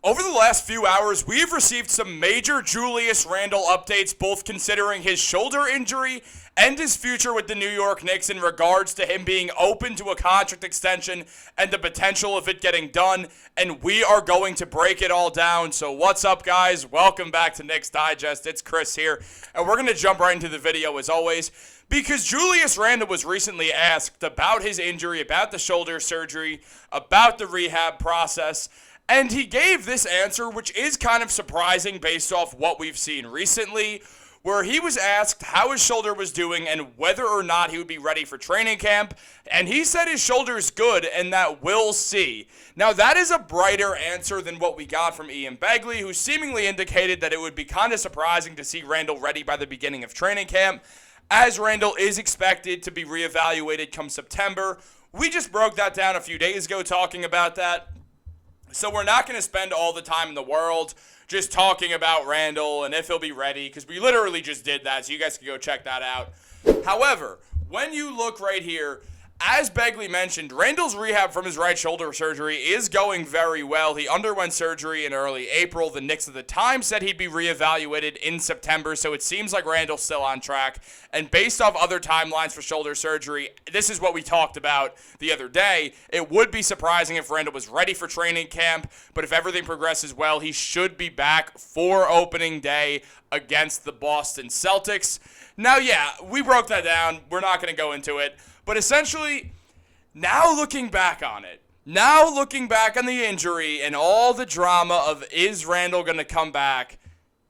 Over the last few hours, we've received some major Julius Randle updates, both considering his shoulder injury and his future with the New York Knicks in regards to him being open to a contract extension and the potential of it getting done, and we are going to break it all down. So what's up, guys? Welcome back to Knicks Digest. It's Chris here, and we're going to jump right into the video as always, because Julius Randle was recently asked about his injury, about the shoulder surgery, about the rehab process, and he gave this answer, which is kind of surprising based off what we've seen recently, where he was asked how his shoulder was doing and whether or not he would be ready for training camp, and he said his shoulder's good and that we'll see. Now, that is a brighter answer than what we got from Begley, who seemingly indicated that it would be kind of surprising to see Randle ready by the beginning of training camp, as Randle is expected to be reevaluated come September. We just broke that down a few days ago talking about that. So we're not going to spend all the time in the world just talking about Randle and if he'll be ready, because we literally just did that, so you guys can go check that out. However, when you look right here, as Begley mentioned, Randle's rehab from his right shoulder surgery is going very well. He underwent surgery in early April. The Knicks at the time said he'd be reevaluated in September, so it seems like Randle's still on track. And based off other timelines for shoulder surgery, this is what we talked about the other day. It would be surprising if Randle was ready for training camp, but if everything progresses well, he should be back for opening day against the Boston Celtics. Now, yeah, we broke that down. We're not going to go into it. But essentially, now looking back on it, now looking back on the injury and all the drama of is Randle going to come back,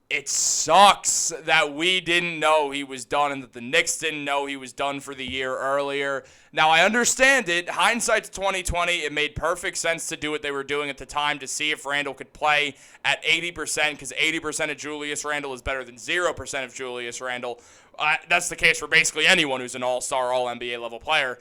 it sucks that we didn't know he was done and that the Knicks didn't know he was done for the year earlier. Now, I understand it. Hindsight's 2020. It made perfect sense to do what they were doing at the time to see if Randle could play at 80%, because 80% of Julius Randle is better than 0% of Julius Randle. That's the case for basically anyone who's an all-star, all-NBA level player.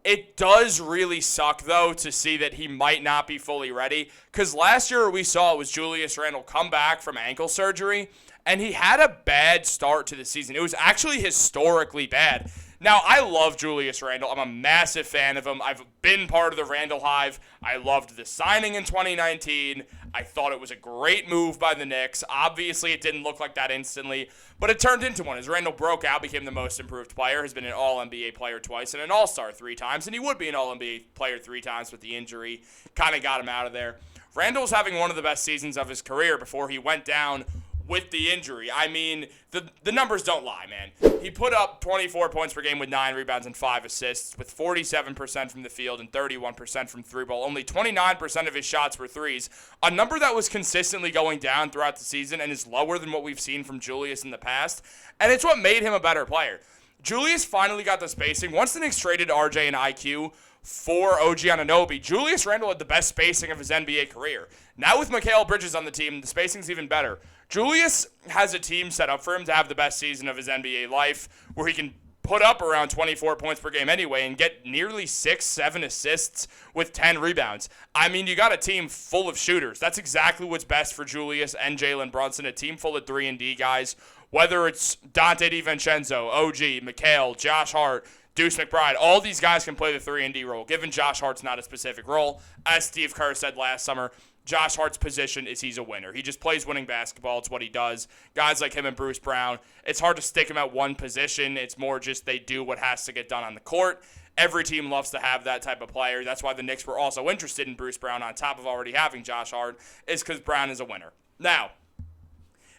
It does really suck, though, to see that he might not be fully ready, because last year we saw was Julius Randle come back from ankle surgery, and he had a bad start to the season. It was actually historically bad. Now, I love Julius Randle. I'm a massive fan of him. I've been part of the Randle Hive. I loved the signing in 2019. I thought it was a great move by the Knicks. Obviously, it didn't look like that instantly, but it turned into one. As Randle broke out, became the most improved player, has been an All-NBA player twice and an All-Star 3 times, and he would be an All-NBA player 3 times, but the injury kind of got him out of there. Randle's having one of the best seasons of his career before he went down with the injury. I mean, the numbers don't lie, man. He put up 24 points per game with 9 rebounds and 5 assists, with 47% from the field and 31% from three ball. Only 29% of his shots were threes, a number that was consistently going down throughout the season and is lower than what we've seen from Julius in the past, and it's what made him a better player. Julius finally got the spacing. Once the Knicks traded RJ and IQ for OG Anunoby, Julius Randle had the best spacing of his NBA career. Now with Mikal Bridges on the team, the spacing's even better. Julius has a team set up for him to have the best season of his NBA life, where he can put up around 24 points per game anyway and get nearly 6-7 assists with 10 rebounds. I mean, you got a team full of shooters. That's exactly what's best for Julius and Jalen Brunson, a team full of 3-and-D guys, whether it's Dante DiVincenzo, OG, Mikal, Josh Hart, Deuce McBride. All these guys can play the 3-and-D role, given Josh Hart's not a specific role. As Steve Kerr said last summer, Josh Hart's position is he's a winner. He just plays winning basketball. It's what he does. Guys like him and Bruce Brown, it's hard to stick him at one position. It's more just they do what has to get done on the court. Every team loves to have that type of player. That's why the Knicks were also interested in Bruce Brown on top of already having Josh Hart, is because Brown is a winner. Now,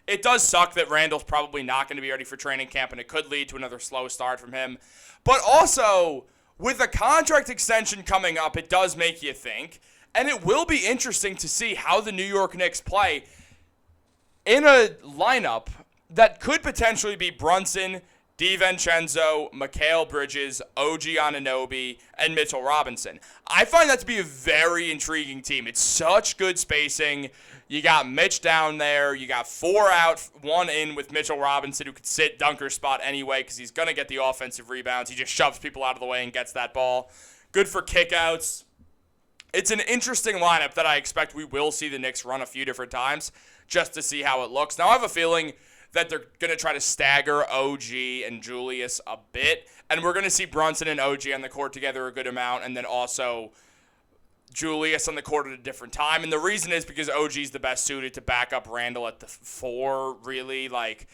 it does suck that Randle's probably not going to be ready for training camp, and it could lead to another slow start from him. But also, with a contract extension coming up, it does make you think. And it will be interesting to see how the New York Knicks play in a lineup that could potentially be Brunson, DiVincenzo, Mikal Bridges, OG Anunoby, and Mitchell Robinson. I find that to be a very intriguing team. It's such good spacing. You got Mitch down there. You got 4 out, 1 in with Mitchell Robinson, who could sit dunker spot anyway because he's going to get the offensive rebounds. He just shoves people out of the way and gets that ball. Good for kickouts. It's an interesting lineup that I expect we will see the Knicks run a few different times just to see how it looks. Now, I have a feeling that they're going to try to stagger OG and Julius a bit, and we're going to see Brunson and OG on the court together a good amount, and then also Julius on the court at a different time. And the reason is because OG's the best suited to back up Randle at the 4, really. Like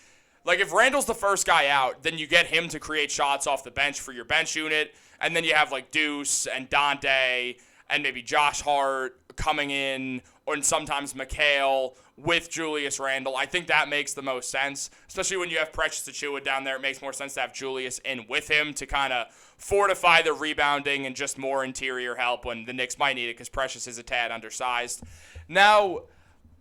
if Randle's the first guy out, then you get him to create shots off the bench for your bench unit. And then you have like Deuce and Dante and maybe Josh Hart coming in, or sometimes McHale with Julius Randle. I think that makes the most sense, especially when you have Precious Achiuwa down there. It makes more sense to have Julius in with him to kind of fortify the rebounding and just more interior help when the Knicks might need it, because Precious is a tad undersized. Now,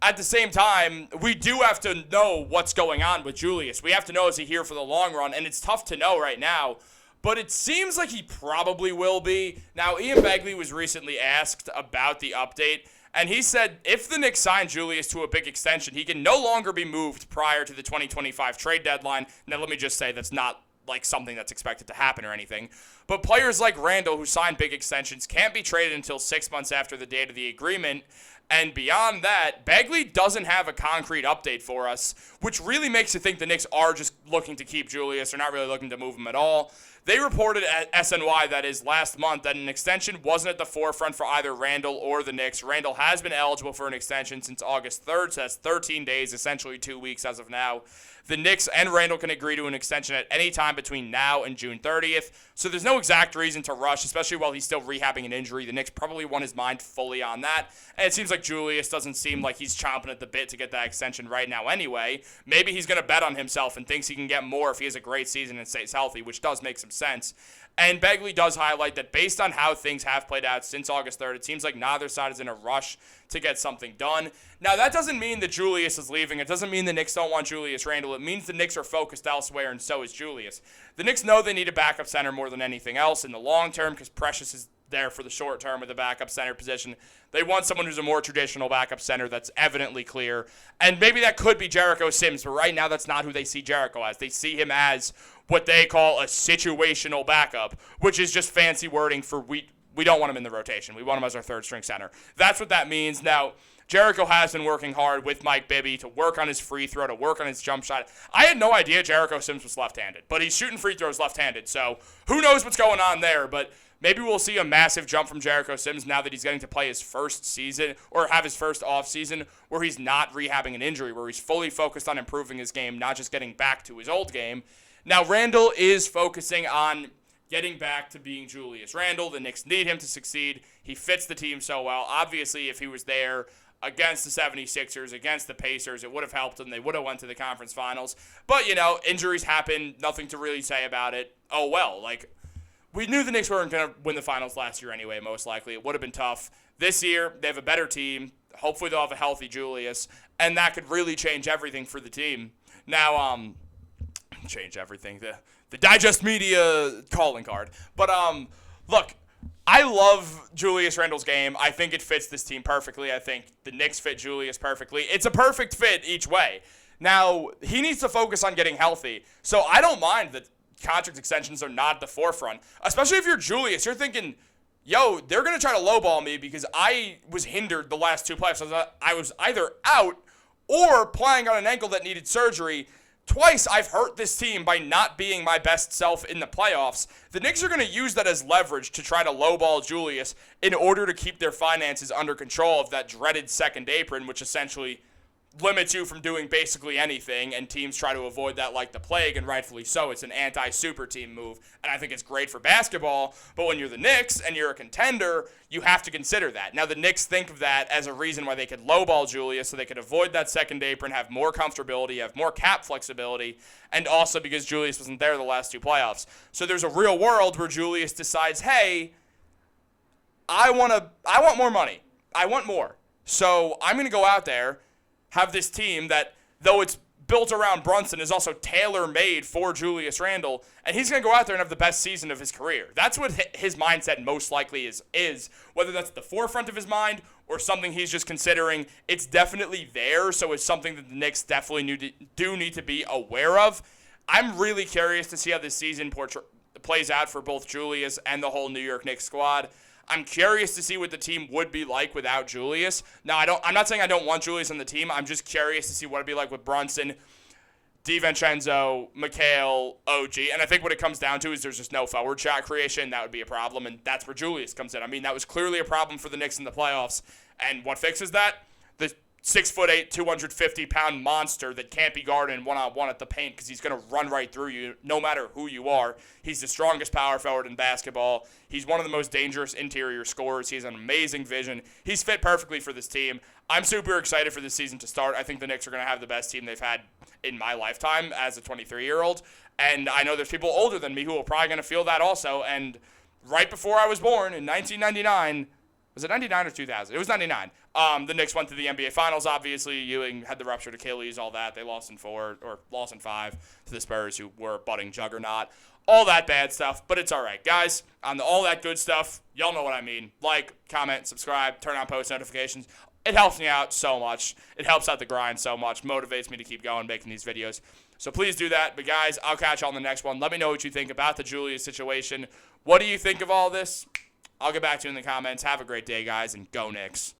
at the same time, we do have to know what's going on with Julius. We have to know, is he here for the long run? And it's tough to know right now, but it seems like he probably will be. Now, Ian Begley was recently asked about the update, and he said if the Knicks sign Julius to a big extension, he can no longer be moved prior to the 2025 trade deadline. Now, let me just say that's not like something that's expected to happen or anything. But players like Randle who sign big extensions can't be traded until 6 months after the date of the agreement. And beyond that, Begley doesn't have a concrete update for us, which really makes you think the Knicks are just looking to keep Julius. They're not really looking to move him at all. They reported at SNY, that is last month, that an extension wasn't at the forefront for either Randle or the Knicks. Randle has been eligible for an extension since August 3rd, so that's 13 days, essentially 2 weeks as of now. The Knicks and Randle can agree to an extension at any time between now and June 30th, so there's no exact reason to rush, especially while he's still rehabbing an injury. The Knicks probably want his mind fully on that, and it seems like Julius doesn't seem like he's chomping at the bit to get that extension right now anyway. Maybe he's going to bet on himself and thinks he can get more if he has a great season and stays healthy, which does make some sense. And Begley does highlight that based on how things have played out since August 3rd, it seems like neither side is in a rush to get something done. Now, that doesn't mean that Julius is leaving. It doesn't mean the Knicks don't want Julius Randle. It means the Knicks are focused elsewhere, and so is Julius. The Knicks know they need a backup center more than anything else in the long term, because Precious is there for the short term with the backup center position. They want someone who's a more traditional backup center that's evidently clear. And maybe that could be Jericho Sims, but right now that's not who they see Jericho as. They see him as what they call a situational backup, which is just fancy wording for we don't want him in the rotation. We want him as our third string center. That's what that means. Now, Jericho has been working hard with Mike Bibby to work on his free throw, to work on his jump shot. I had no idea Jericho Sims was left-handed, but he's shooting free throws left-handed, so who knows what's going on there. But maybe we'll see a massive jump from Jericho Sims now that he's getting to play his first season, or have his first offseason where he's not rehabbing an injury, where he's fully focused on improving his game, not just getting back to his old game. Now, Randle is focusing on getting back to being Julius Randle. The Knicks need him to succeed. He fits the team so well. Obviously, if he was there against the 76ers, against the Pacers, it would have helped them. They would have went to the conference finals. But, injuries happen. Nothing to really say about it. Oh, well, we knew the Knicks weren't going to win the finals last year anyway, most likely. It would have been tough. This year, they have a better team. Hopefully, they'll have a healthy Julius. And that could really change everything for the team. Now, change everything. The Digest Media calling card. But, look, I love Julius Randle's game. I think it fits this team perfectly. I think the Knicks fit Julius perfectly. It's a perfect fit each way. Now, he needs to focus on getting healthy. So I don't mind that contract extensions are not at the forefront. Especially if you're Julius. You're thinking, yo, they're going to try to lowball me because I was hindered the last 2 playoffs. I was either out or playing on an ankle that needed surgery. Twice I've hurt this team by not being my best self in the playoffs. The Knicks are going to use that as leverage to try to lowball Julius in order to keep their finances under control of that dreaded second apron, which essentially limits you from doing basically anything, and teams try to avoid that like the plague, and rightfully so. It's an anti-super team move, and I think it's great for basketball, but when you're the Knicks and you're a contender, you have to consider that. Now, the Knicks think of that as a reason why they could lowball Julius, so they could avoid that second apron, have more comfortability, have more cap flexibility, and also because Julius wasn't there the last 2 playoffs. So there's a real world where Julius decides, hey, I want more money. I want more. So I'm going to go out there, have this team that, though it's built around Brunson, is also tailor-made for Julius Randle, and he's going to go out there and have the best season of his career. That's what his mindset most likely is. Whether that's the forefront of his mind or something he's just considering, it's definitely there, so it's something that the Knicks definitely do need to be aware of. I'm really curious to see how this season plays out for both Julius and the whole New York Knicks squad. I'm curious to see what the team would be like without Julius. Now, I'm not saying I don't want Julius on the team. I'm just curious to see what it'd be like with Brunson. DiVincenzo, Mikhail, OG. And I think what it comes down to is there's just no forward shot creation. That would be a problem, and that's where Julius comes in. I mean, that was clearly a problem for the Knicks in the playoffs. And what fixes that? The 6'8", 250-pound monster that can't be guarded in one-on-one at the paint because he's going to run right through you no matter who you are. He's the strongest power forward in basketball. He's one of the most dangerous interior scorers. He has an amazing vision. He's fit perfectly for this team. I'm super excited for this season to start. I think the Knicks are going to have the best team they've had in my lifetime as a 23-year-old. And I know there's people older than me who are probably going to feel that also. And right before I was born in 1999, was it 99 or 2000? It was 99. The Knicks went to the NBA Finals, obviously. Ewing had the ruptured Achilles, all that. They lost in 5 to the Spurs, who were a budding juggernaut. All that bad stuff, but it's all right. Guys, on all that good stuff, y'all know what I mean. Like, comment, subscribe, turn on post notifications. It helps me out so much. It helps out the grind so much, motivates me to keep going, making these videos. So please do that. But, guys, I'll catch y'all on the next one. Let me know what you think about the Julius situation. What do you think of all this? I'll get back to you in the comments. Have a great day, guys, and go Knicks.